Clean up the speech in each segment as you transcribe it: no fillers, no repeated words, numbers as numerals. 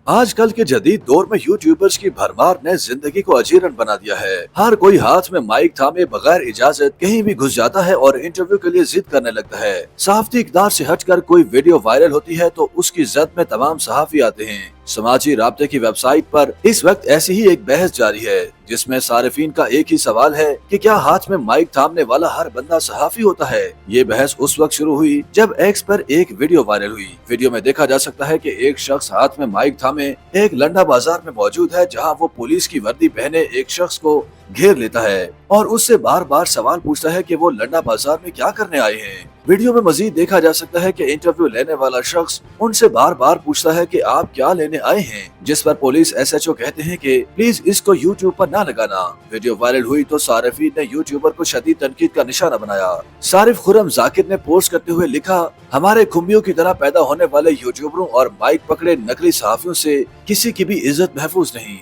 آج کل کے جدید دور میں یوٹیوبرز کی بھرمار نے زندگی کو اجیرن بنا دیا ہے۔ ہر کوئی ہاتھ میں مائک تھامے بغیر اجازت کہیں بھی گھس جاتا ہے اور انٹرویو کے لیے ضد کرنے لگتا ہے۔ صحافتی اقدار سے ہٹ کر کوئی ویڈیو وائرل ہوتی ہے تو اس کی زد میں تمام صحافی آتے ہیں۔ سماجی رابطے کی ویب سائٹ پر اس وقت ایسی ہی ایک بحث جاری ہے جس میں صارفین کا ایک ہی سوال ہے کہ کیا ہاتھ میں مائک تھامنے والا ہر بندہ صحافی ہوتا ہے؟ یہ بحث اس وقت شروع ہوئی جب ایکس پر ایک ویڈیو وائرل ہوئی۔ ویڈیو میں دیکھا جا سکتا ہے کہ ایک شخص ہاتھ میں مائک تھامے ایک لنڈا بازار میں موجود ہے جہاں وہ پولیس کی وردی پہنے ایک شخص کو گھیر لیتا ہے اور اس سے بار بار سوال پوچھتا ہے کہ وہ لنڈا بازار میں کیا کرنے آئے ہیں۔ ویڈیو میں مزید دیکھا جا سکتا ہے کہ انٹرویو لینے والا شخص ان سے بار بار پوچھتا ہے کہ آپ کیا لینے آئے ہیں، جس پر پولیس ایس ایچ او کہتے ہیں کہ پلیز اس کو یوٹیوب پر نہ لگانا۔ ویڈیو وائرل ہوئی تو صارفین نے یوٹیوبر کو شدید تنقید کا نشانہ بنایا۔ صارف خرم ذاکر نے پوسٹ کرتے ہوئے لکھا، ہمارے کھمبیوں کی طرح پیدا ہونے والے یوٹیوبروں اور مائک پکڑے نقلی صحافیوں سے کسی کی بھی عزت محفوظ نہیں۔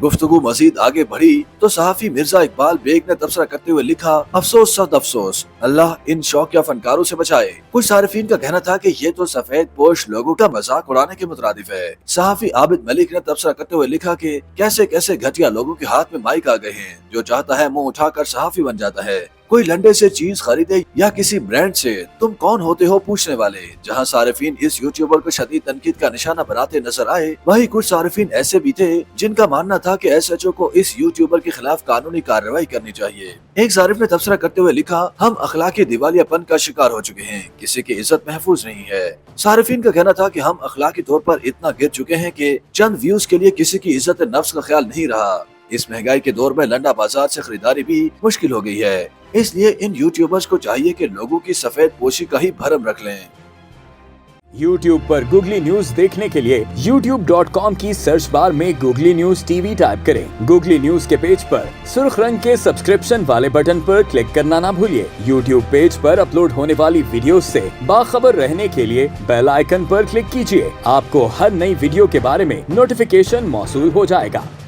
گفتگو مزید آگے بڑھی تو صحافی مرزا اقبال بیگ نے تبصرہ کرتے ہوئے لکھا، افسوس صد افسوس، اللہ ان شوقیہ فنکاروں سے بچائے۔ کچھ صارفین کا کہنا تھا کہ یہ تو سفید پوش لوگوں کا مذاق اڑانے کے مترادف ہے۔ صحافی عابد ملک نے تبصرہ کرتے ہوئے لکھا کہ کیسے کیسے گھٹیا لوگوں کے ہاتھ میں مائک آ گئے ہیں، جو چاہتا ہے منہ اٹھا کر صحافی بن جاتا ہے۔ کوئی لنڈے سے چیز خریدے یا کسی برانڈ سے تم کون ہوتے ہو پوچھنے والے۔ جہاں صارفین اس یوٹیوبر کو شدید تنقید کا نشانہ بناتے نظر آئے، وہیں کچھ صارفین ایسے بھی تھے جن کا ماننا تھا کہ ایس ایچ او کو اس یوٹیوبر کے خلاف قانونی کارروائی کرنی چاہیے۔ ایک صارف نے تبصرہ کرتے ہوئے لکھا، ہم اخلاقی دیوالیہ پن کا شکار ہو چکے ہیں، کسی کی عزت محفوظ نہیں ہے۔ صارفین کا کہنا تھا کہ ہم اخلاقی طور پر اتنا گر چکے ہیں کہ چند ویوز کے لیے کسی کی عزت نفس کا خیال نہیں رہا۔ اس مہنگائی کے دور میں لنڈا بازار سے خریداری بھی مشکل ہو گئی ہے، اس لیے ان یوٹیوبرز کو چاہیے کہ لوگوں کی سفید پوشی کا ہی بھرم رکھ لیں۔ یوٹیوب پر گوگلی نیوز دیکھنے کے لیے youtube.com کی سرچ بار میں googly news T V type کریں۔ گوگلی نیوز کے پیج پر سرخ رنگ کے سبسکرپشن والے بٹن پر کلک کرنا نہ بھولیے۔ یوٹیوب پیج پر اپلوڈ ہونے والی ویڈیوز سے باخبر رہنے کے لیے بیل آئیکن پر کلک کیجیے۔ آپ کو ہر نئی ویڈیو کے بارے میں نوٹیفیکیشن موصول ہو جائے گا۔